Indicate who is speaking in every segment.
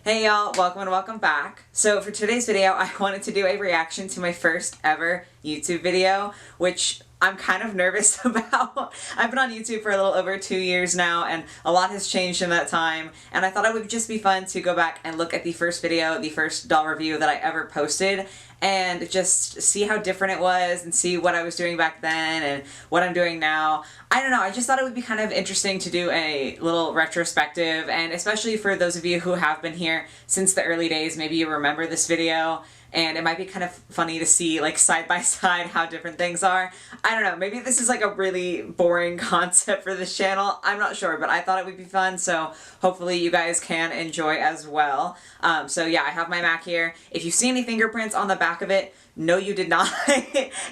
Speaker 1: Hey y'all, welcome and welcome back. So for today's video, I wanted to do a reaction to my first ever YouTube video, which I'm kind of nervous about. I've been on YouTube for a little over 2 years now, and a lot has changed in that time, and I thought it would just be fun to go back and look at the first video, the first doll review that I ever posted, and just see how different it was and see what I was doing back then and what I'm doing now. I don't know, I just thought it would be kind of interesting to do a little retrospective, and especially for those of you who have been here since the early days, maybe you remember this video, and it might be kind of funny to see like side by side how different things are. I don't know, maybe this is like a really boring concept for this channel, I'm not sure, but I thought it would be fun, so hopefully you guys can enjoy as well. So yeah, I have my Mac here. If you see any fingerprints on the back of it, no you did not.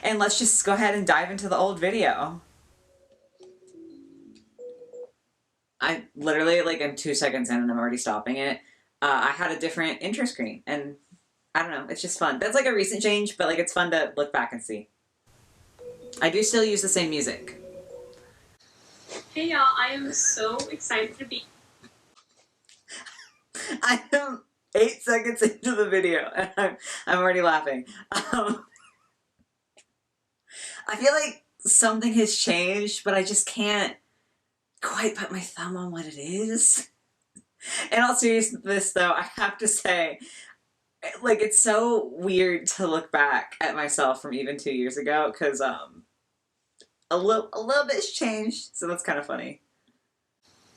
Speaker 1: And let's just go ahead and dive into the old video. I literally, like, I'm 2 seconds in and I'm already stopping it. I had a different intro screen, and I don't know, it's just fun. That's like a recent change, but like it's fun to look back and see. I do still use the same music.
Speaker 2: Hey y'all, I am so excited to be...
Speaker 1: I am 8 seconds into the video and I'm already laughing. I feel like something has changed, but I just can't quite put my thumb on what it is. In all seriousness though, I have to say, like, it's so weird to look back at myself from even 2 years ago, because a little bit's changed, so that's kind of funny.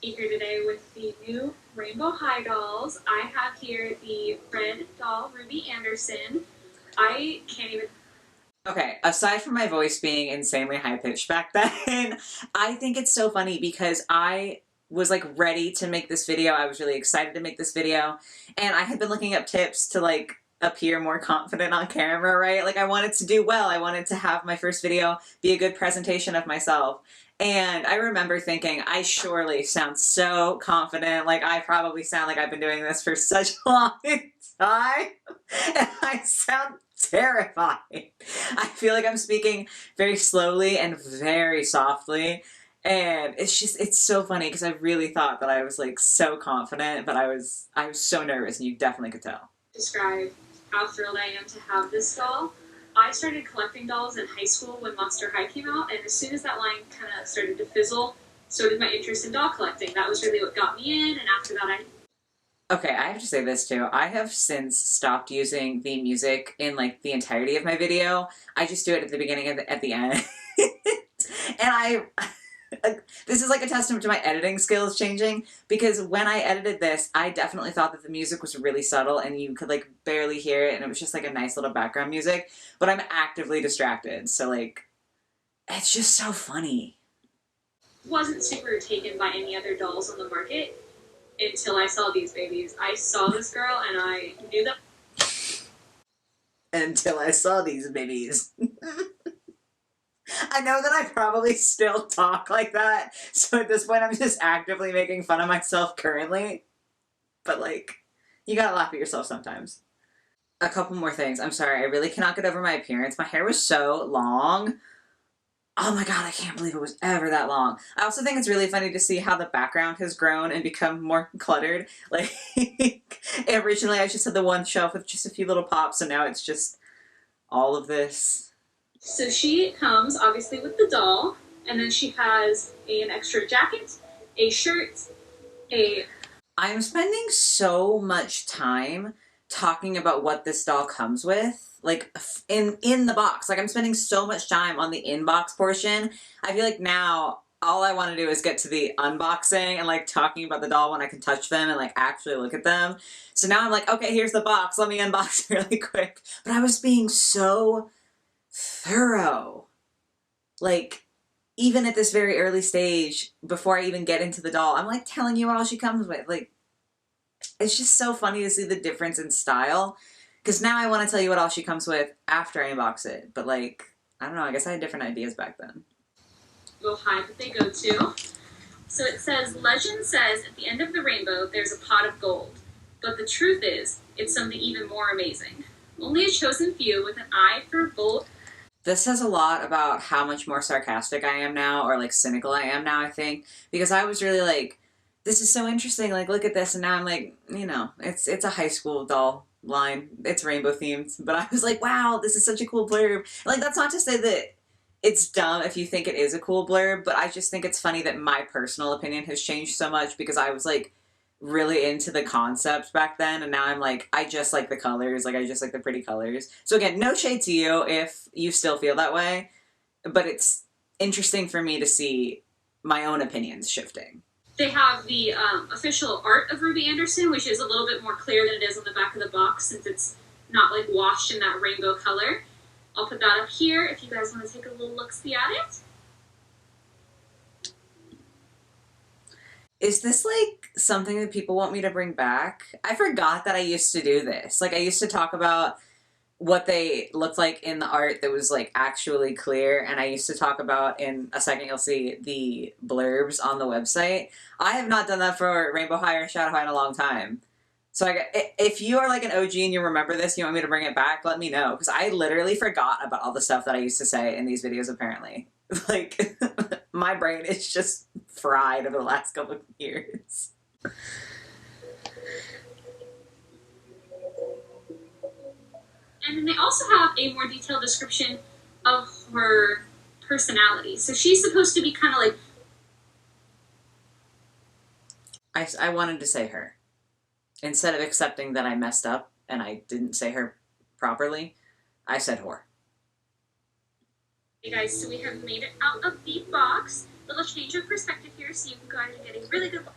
Speaker 2: Here today with the new Rainbow High dolls. I have here the red doll, Ruby Anderson. I can't even...
Speaker 1: Okay, aside from my voice being insanely high-pitched back then, I think it's so funny because I was like ready to make this video. I was really excited to make this video, and I had been looking up tips to like appear more confident on camera, right? Like I wanted to do well. I wanted to have my first video be a good presentation of myself. And I remember thinking, I surely sound so confident. Like I probably sound like I've been doing this for such a long time. And I sound terrified. I feel like I'm speaking very slowly and very softly. And it's just, it's so funny because I really thought that I was like so confident, but I was so nervous, and you definitely could tell.
Speaker 2: Describe how thrilled I am to have this doll. I started collecting dolls in high school when Monster High came out, and as soon as that line kind of started to fizzle, so did my interest in doll collecting. That was really what got me in, and after that
Speaker 1: Okay, I have to say this too. I have since stopped using the music in like the entirety of my video. I just do it at the beginning and at the end. And this is like a testament to my editing skills changing, because when I edited this, I definitely thought that the music was really subtle and you could like barely hear it, and it was just like a nice little background music, but I'm actively distracted, so like, it's just so funny.
Speaker 2: wasn't super taken by any other dolls on the market until I saw these babies. I saw this girl and I knew that...
Speaker 1: Until I saw these babies. I know that I probably still talk like that, so at this point I'm just actively making fun of myself currently. But like, you gotta laugh at yourself sometimes. A couple more things. I'm sorry, I really cannot get over my appearance. My hair was so long. Oh my god, I can't believe it was ever that long. I also think it's really funny to see how the background has grown and become more cluttered. Like, originally I just had the one shelf with just a few little pops, and now it's just all of this.
Speaker 2: So she comes, obviously, with the doll, and then she has an extra jacket, a shirt,
Speaker 1: I'm spending so much time talking about what this doll comes with, like, in the box. Like, I'm spending so much time on the inbox portion. I feel like now all I want to do is get to the unboxing and, like, talking about the doll when I can touch them and, like, actually look at them. So now I'm like, okay, here's the box. Let me unbox it really quick. But I was being so thorough. Like, even at this very early stage, before I even get into the doll, I'm like telling you what all she comes with. Like, it's just so funny to see the difference in style, because now I want to tell you what all she comes with after I unbox it. But like, I don't know, I guess I had different ideas back then.
Speaker 2: go hide that they go to. So it says, legend says at the end of the rainbow there's a pot of gold. But the truth is, it's something even more amazing. Only a chosen few with an eye for gold.
Speaker 1: This says a lot about how much more sarcastic I am now, or like cynical I am now, I think. Because I was really like, this is so interesting. Like, look at this. And now I'm like, you know, it's a high school doll line. It's rainbow themed. But I was like, wow, this is such a cool blurb. Like, that's not to say that it's dumb if you think it is a cool blurb, but I just think it's funny that my personal opinion has changed so much because I was like really into the concept back then, and now I'm like, I just like the colors. Like, I just like the pretty colors. So again, no shade to you if you still feel that way, but it's interesting for me to see my own opinions shifting.
Speaker 2: They have the official art of Ruby Anderson, which is a little bit more clear than it is on the back of the box since it's not like washed in that rainbow color. I'll put that up here if you guys want to take a little look-see at it.
Speaker 1: Is this like something that people want me to bring back? I forgot that I used to do this. Like, I used to talk about what they looked like in the art that was like actually clear, and I used to talk about, in a second you'll see, the blurbs on the website. I have not done that for Rainbow High or Shadow High in a long time. So if you are like an OG and you remember this, you want me to bring it back, let me know, because I literally forgot about all the stuff that I used to say in these videos, apparently. Like, my brain is just fried over the last couple of years.
Speaker 2: And then they also have a more detailed description of her personality. So she's supposed to be kind of like...
Speaker 1: I wanted to say her. Instead of accepting that I messed up and I didn't say her properly, I said whore.
Speaker 2: Hey guys, so we have made it out of the box. Little change of perspective here so you can go ahead and get a really good look.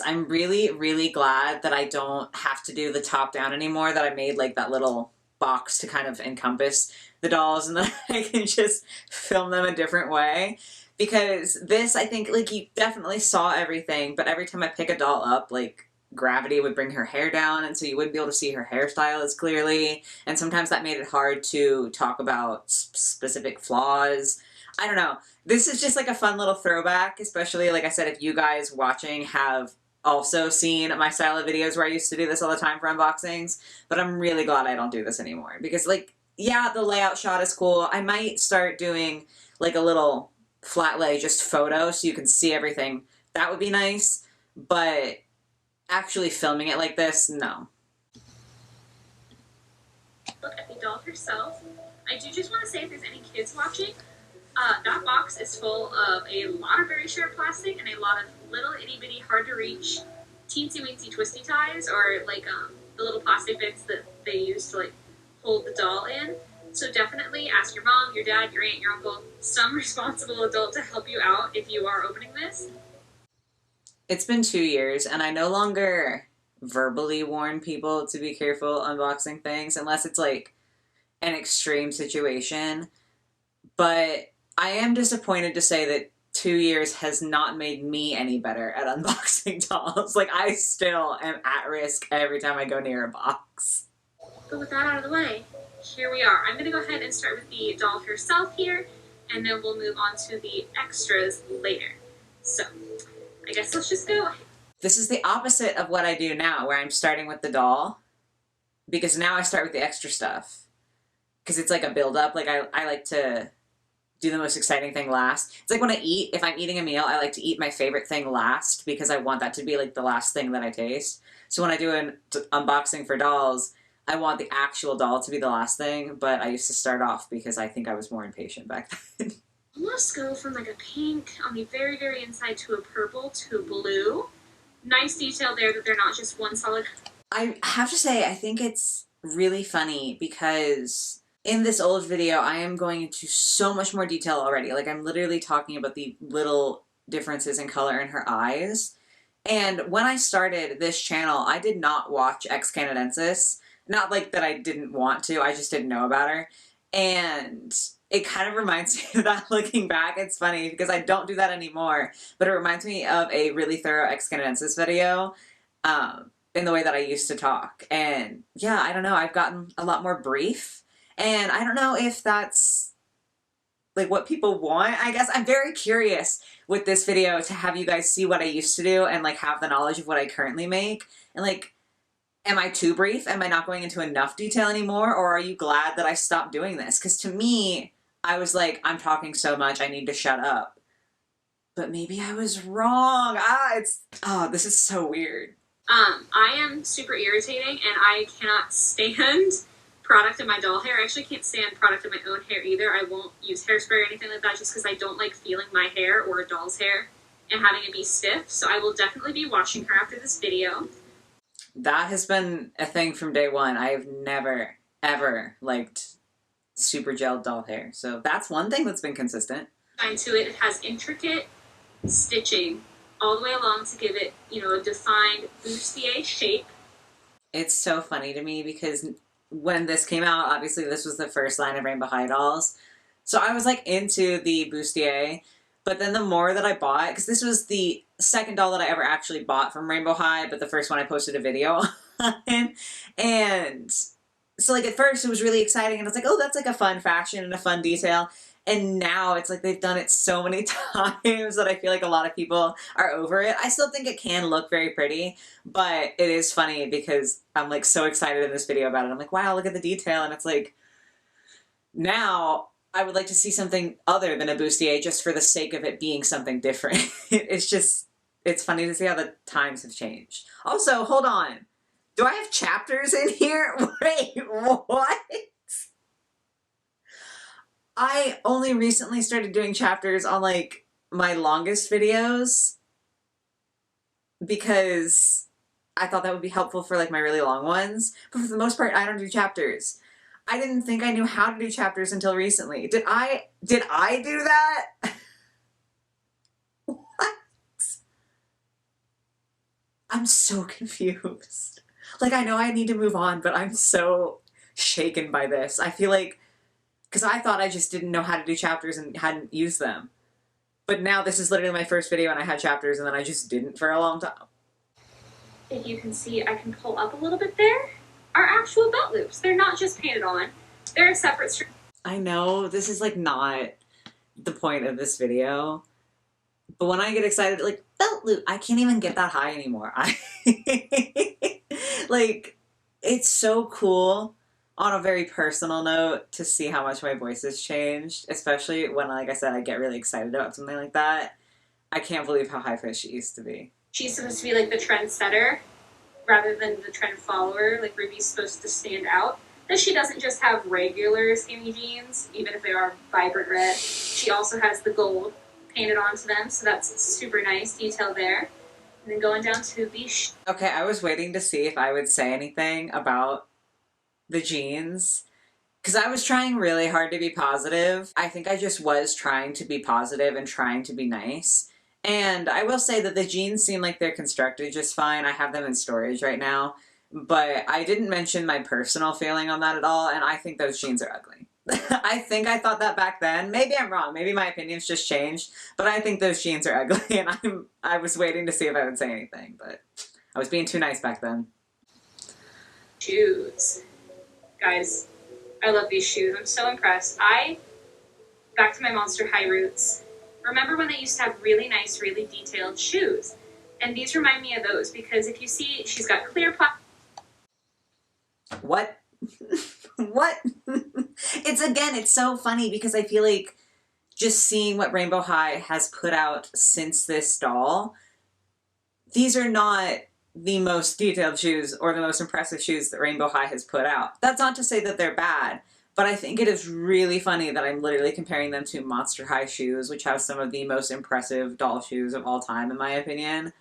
Speaker 1: I'm really, really glad that I don't have to do the top down anymore, that I made like that little box to kind of encompass the dolls, and then I can just film them a different way. Because this, I think, like, you definitely saw everything, but every time I pick a doll up, like, gravity would bring her hair down, and so you wouldn't be able to see her hairstyle as clearly, and sometimes that made it hard to talk about specific flaws. I don't know. This is just like a fun little throwback, especially, like I said, if you guys watching have also seen my style of videos where I used to do this all the time for unboxings, but I'm really glad I don't do this anymore, because, like, yeah, the layout shot is cool. I might start doing, like, a little flat lay, just photo, so you can see everything. That would be nice, but actually filming it like this, no.
Speaker 2: Look at the doll herself. I do just want to say, if there's any kids watching, that box is full of a lot of very sharp plastic and a lot of little itty bitty hard to reach teensy weensy twisty ties, or like the little plastic bits that they use to like hold the doll in. So definitely ask your mom, your dad, your aunt, your uncle, some responsible adult to help you out if you are opening this.
Speaker 1: It's been 2 years, and I no longer verbally warn people to be careful unboxing things unless it's like an extreme situation. But I am disappointed to say that 2 years has not made me any better at unboxing dolls. Like, I still am at risk every time I go near a box.
Speaker 2: But with that out of the way, here we are. I'm going to go ahead and start with the doll herself here, and then we'll move on to the extras later. So, I guess let's just go.
Speaker 1: This is the opposite of what I do now, where I'm starting with the doll, because now I start with the extra stuff. Because it's like a build-up. Like, I like to do the most exciting thing last. It's like when I eat, if I'm eating a meal, I like to eat my favorite thing last, because I want that to be like the last thing that I taste. So when I do an unboxing for dolls, I want the actual doll to be the last thing, but I used to start off because I think I was more impatient back then.
Speaker 2: Let's go from like a pink on the very, very inside to a purple to a blue. Nice detail there that they're not just one solid.
Speaker 1: I have to say, I think it's really funny because in this old video, I am going into so much more detail already. Like, I'm literally talking about the little differences in color in her eyes. And when I started this channel, I did not watch Ex Canadensis. Not like that I didn't want to, I just didn't know about her. And it kind of reminds me of that looking back. It's funny because I don't do that anymore, but it reminds me of a really thorough Ex Canadensis video in the way that I used to talk. And yeah, I don't know, I've gotten a lot more brief. And I don't know if that's like what people want. I guess I'm very curious with this video to have you guys see what I used to do and like have the knowledge of what I currently make. And like, am I too brief? Am I not going into enough detail anymore? Or are you glad that I stopped doing this? Because to me, I was like, I'm talking so much, I need to shut up. but maybe I was wrong. This is so weird.
Speaker 2: I am super irritating, and I cannot stand product in my doll hair. I actually can't stand product in my own hair either. I won't use hairspray or anything like that just because I don't like feeling my hair or a doll's hair and having it be stiff. So I will definitely be washing her after this video.
Speaker 1: That has been a thing from day one. I have never, ever liked super gelled doll hair. So that's one thing that's been consistent.
Speaker 2: To it, it has intricate stitching all the way along to give it, a defined bustier shape.
Speaker 1: It's so funny to me because when this came out, obviously this was the first line of Rainbow High dolls. So I was like into the bustier, but then the more that I bought, because this was the second doll that I ever actually bought from Rainbow High, but the first one I posted a video on. And so like at first it was really exciting and I was like, oh, that's like a fun fashion and a fun detail. And now it's like they've done it so many times that I feel like a lot of people are over it. I still think it can look very pretty, but it is funny because I'm like so excited in this video about it. I'm like, wow, look at the detail. And it's like, now I would like to see something other than a bustier just for the sake of it being something different. It's funny to see how the times have changed. Also, hold on. Do I have chapters in here? Wait, what? I only recently started doing chapters on like my longest videos because I thought that would be helpful for like my really long ones. But for the most part, I don't do chapters. I didn't think I knew how to do chapters until recently. Did I do that? What? I'm so confused. Like, I know I need to move on, but I'm so shaken by this. I feel like, because I thought I just didn't know how to do chapters and hadn't used them. But now this is literally my first video and I had chapters and then I just didn't for a long time.
Speaker 2: If you can see, I can pull up a little bit there. Are actual belt loops. They're not just painted on. They're a separate string.
Speaker 1: I know, this is like not the point of this video. But when I get excited, like, belt loop, I can't even get that high anymore. Like, it's so cool on a very personal note to see how much my voice has changed, especially when, like I said, I get really excited about something like that. I can't believe how high-pitched she used to be.
Speaker 2: She's supposed to be like the trendsetter rather than the trend follower. Like, Ruby's supposed to stand out. That she doesn't just have regular skinny jeans, even if they are vibrant red. She also has the gold painted onto them, so that's super nice detail there. And then going down to the...
Speaker 1: Okay, I was waiting to see if I would say anything about the jeans, because I was trying really hard to be positive. I think I just was trying to be positive and trying to be nice. And I will say that the jeans seem like they're constructed just fine. I have them in storage right now. But I didn't mention my personal feeling on that at all, and I think those jeans are ugly. I think I thought that back then. Maybe I'm wrong. Maybe my opinion's just changed. But I think those jeans are ugly, and I was waiting to see if I would say anything, but I was being too nice back then.
Speaker 2: Shoes. Guys, I love these shoes. I'm so impressed. Back to my Monster High roots. Remember when they used to have really nice, really detailed shoes? And these remind me of those because if you see, she's got clear plastic.
Speaker 1: What? What? It's so funny because I feel like just seeing what Rainbow High has put out since this doll, these are not the most detailed shoes or the most impressive shoes that Rainbow High has put out. That's not to say that they're bad, but I think it is really funny that I'm literally comparing them to Monster High shoes, which have some of the most impressive doll shoes of all time, in my opinion.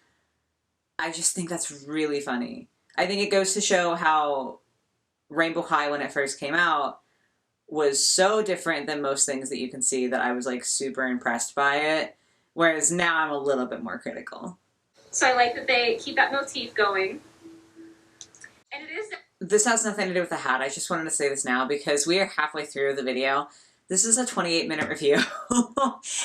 Speaker 1: I just think that's really funny. I think it goes to show how Rainbow High, when it first came out, was so different than most things that you can see that I was like super impressed by it, whereas now I'm a little bit more critical.
Speaker 2: So I like that they keep that motif going. And it is...
Speaker 1: This has nothing to do with the hat. I just wanted to say this now because we are halfway through the video. This is a 28-minute review.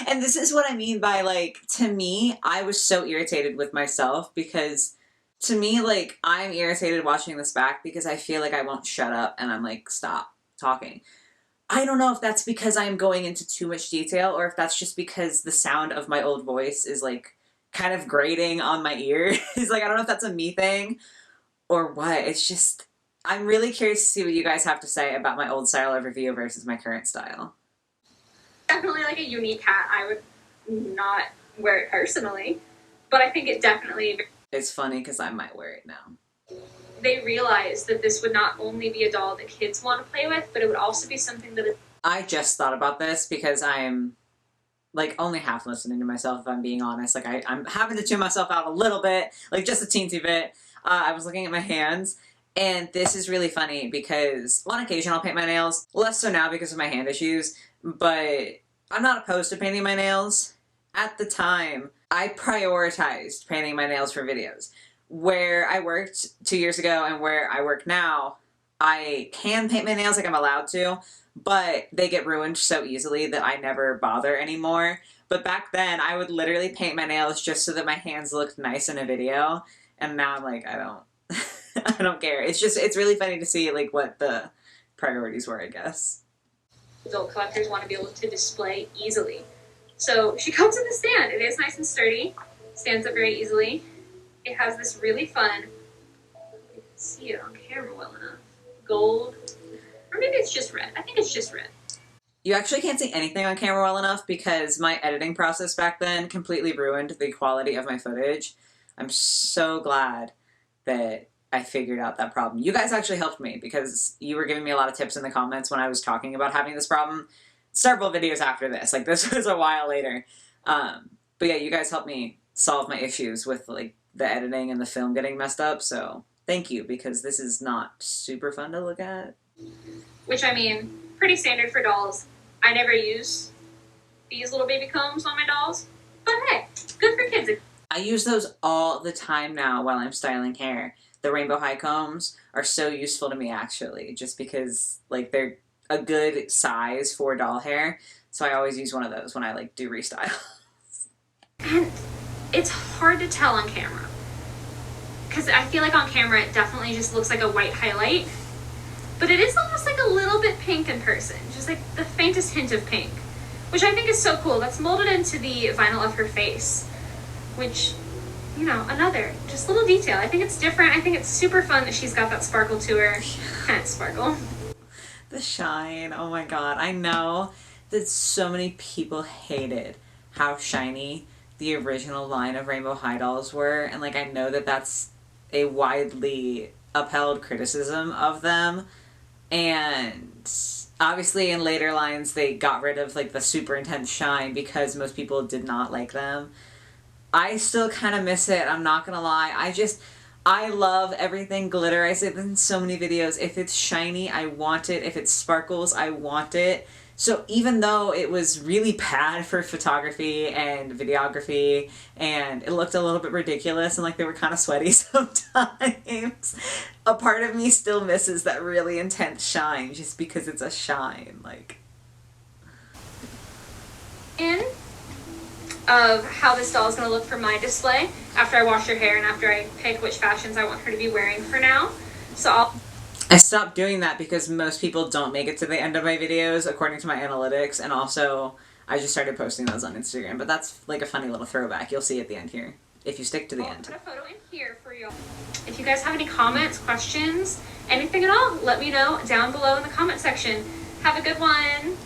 Speaker 1: And this is what I mean by, like, to me, I was so irritated with myself because to me, like, I'm irritated watching this back because I feel like I won't shut up and I'm like, stop talking. I don't know if that's because I'm going into too much detail or if that's just because the sound of my old voice is, like, kind of grating on my ears. Like, I don't know if that's a me thing or what. It's just, I'm really curious to see what you guys have to say about my old style of review versus my current style.
Speaker 2: Definitely like a unique hat. I would not wear it personally, but I think it definitely...
Speaker 1: It's funny because I might wear it now.
Speaker 2: They realized that this would not only be a doll that kids want to play with, but it would also be something that...
Speaker 1: I just thought about this because I'm like only half listening to myself, if I'm being honest. Like I'm having to tune myself out a little bit, like just a teensy bit. I was looking at my hands, and this is really funny because on occasion I'll paint my nails. Less so now because of my hand issues, but I'm not opposed to painting my nails. At the time, I prioritized painting my nails for videos. Where I worked 2 years ago and where I work now, I can paint my nails, like I'm allowed to, but they get ruined so easily that I never bother anymore. But back then, I would literally paint my nails just so that my hands looked nice in a video, and now I'm like, I don't, I don't care. It's really funny to see like what the priorities were, I guess.
Speaker 2: Adult collectors want to be able to display easily. So she comes in the stand. It is nice and sturdy, stands up very easily. It has this really fun, you can see it on camera well enough, gold, or maybe it's just red. I think it's just red.
Speaker 1: You actually can't see anything on camera well enough because my editing process back then completely ruined the quality of my footage. I'm so glad that I figured out that problem. You guys actually helped me because you were giving me a lot of tips in the comments when I was talking about having this problem. Several videos after this, like this was a while later. But yeah, you guys helped me solve my issues with like the editing and the film getting messed up, so thank you, because this is not super fun to look at.
Speaker 2: Which, I mean, pretty standard for dolls. I never use these little baby combs on my dolls, but hey, good for kids.
Speaker 1: I use those all the time now while I'm styling hair. The rainbow high combs are so useful to me, actually, just because like they're a good size for doll hair, so I always use one of those when I like do restyles.
Speaker 2: And it's hard to tell on camera, because I feel like on camera it definitely just looks like a white highlight, but it is almost like a little bit pink in person, just like the faintest hint of pink, which I think is so cool. That's molded into the vinyl of her face, which, you know, another just little detail. I think it's different. I think it's super fun that she's got that sparkle to her. Can't sparkle.
Speaker 1: The shine, oh my god. I know that so many people hated how shiny the original line of Rainbow High dolls were, and like I know that that's a widely upheld criticism of them, and obviously in later lines they got rid of like the super intense shine because most people did not like them. I still kind of miss it, I'm not gonna lie. I love everything glitter. I say this in so many videos. If it's shiny, I want it. If it sparkles, I want it. So even though it was really bad for photography and videography, and it looked a little bit ridiculous and like they were kind of sweaty sometimes, a part of me still misses that really intense shine just because it's a shine. Like,
Speaker 2: of how this doll is going to look for my display after I wash her hair and after I pick which fashions I want her to be wearing for now. So
Speaker 1: I stopped doing that because most people don't make it to the end of my videos according to my analytics, and also I just started posting those on Instagram, but that's like a funny little throwback. You'll see at the end here if you stick to the end.
Speaker 2: I'll put a photo in here for you. If you guys have any comments, questions, anything at all, let me know down below in the comment section. Have a good one.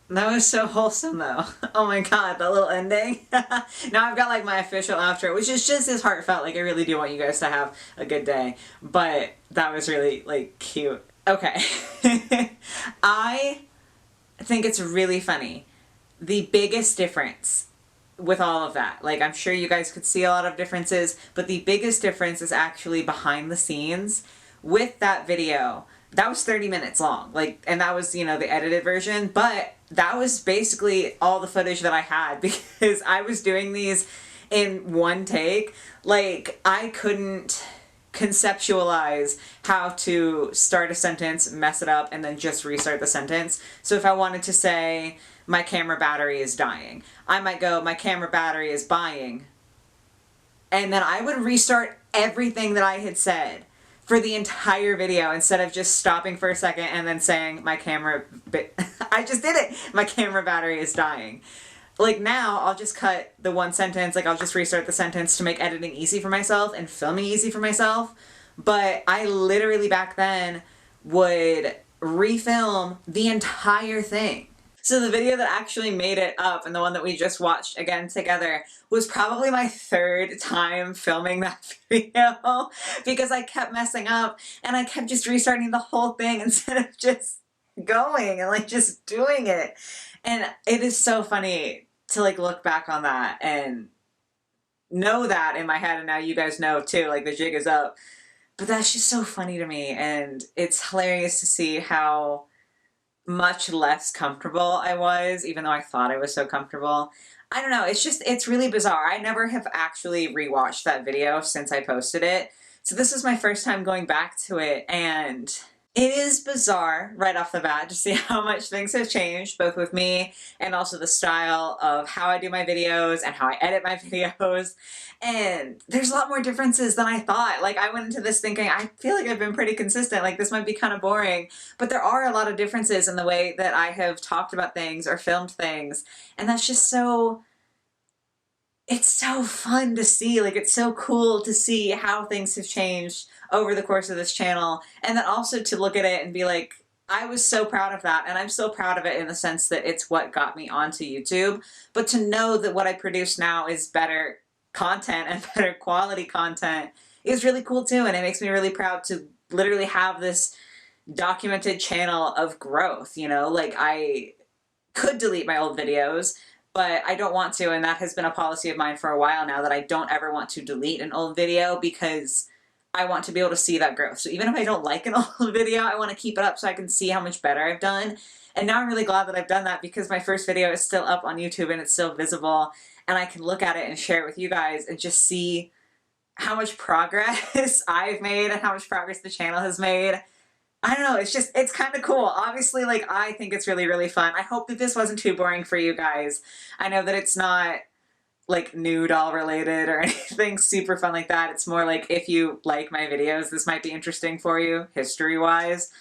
Speaker 1: That was so wholesome though. Oh my god, that little ending. Now I've got like my official outro, which is just as heartfelt. Like I really do want you guys to have a good day. But that was really like cute. Okay. I think it's really funny. The biggest difference with all of that, like I'm sure you guys could see a lot of differences, but the biggest difference is actually behind the scenes with that video. That was 30 minutes long, like, and that was, you know, the edited version, but that was basically all the footage that I had because I was doing these in one take. Like, I couldn't conceptualize how to start a sentence, mess it up, and then just restart the sentence. So if I wanted to say, my camera battery is dying, I might go, my camera battery is buying, and then I would restart everything that I had said for the entire video instead of just stopping for a second and then saying my camera I just did it! My camera battery is dying. Like now, I'll just cut the one sentence, like I'll just restart the sentence to make editing easy for myself and filming easy for myself. But I literally back then would refilm the entire thing. So the video that actually made it up and the one that we just watched again together was probably my third time filming that video because I kept messing up and I kept just restarting the whole thing instead of just going and like just doing it. And it is so funny to like look back on that and know that in my head, and now you guys know too, like the jig is up. But that's just so funny to me, and it's hilarious to see how much less comfortable I was, even though I thought I was so comfortable. I don't know, it's really bizarre. I never have actually rewatched that video since I posted it. So this is my first time going back to it, and it is bizarre right off the bat to see how much things have changed, both with me and also the style of how I do my videos and how I edit my videos. And there's a lot more differences than I thought. Like, I went into this thinking, I feel like I've been pretty consistent, like this might be kind of boring, but there are a lot of differences in the way that I have talked about things or filmed things. And that's just so, it's so fun to see. Like, it's so cool to see how things have changed over the course of this channel, and then also to look at it and be like, I was so proud of that, and I'm still proud of it in the sense that it's what got me onto YouTube. But to know that what I produce now is better content and better quality content is really cool too, and it makes me really proud to literally have this documented channel of growth, you know? Like, I could delete my old videos, but I don't want to, and that has been a policy of mine for a while now, that I don't ever want to delete an old video because I want to be able to see that growth. So even if I don't like an old video, I want to keep it up so I can see how much better I've done. And now I'm really glad that I've done that because my first video is still up on YouTube and it's still visible, and I can look at it and share it with you guys and just see how much progress I've made and how much progress the channel has made. I don't know, it's kind of cool. Obviously, like, I think it's really, really fun. I hope that this wasn't too boring for you guys. I know that it's not like new doll related or anything super fun like that. It's more like, if you like my videos, this might be interesting for you history wise.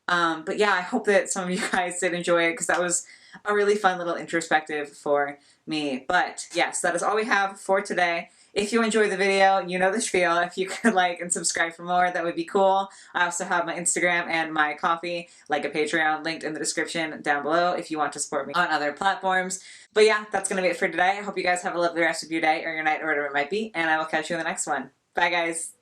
Speaker 1: But yeah, I hope that some of you guys did enjoy it because that was a really fun little introspective for me. But yes, that is all we have for today. If you enjoyed the video, you know the spiel. If you could like and subscribe for more, that would be cool. I also have my Instagram and my Ko-fi, like a Patreon, linked in the description down below if you want to support me on other platforms. But yeah, that's going to be it for today. I hope you guys have a lovely rest of your day or your night or whatever it might be, and I will catch you in the next one. Bye, guys.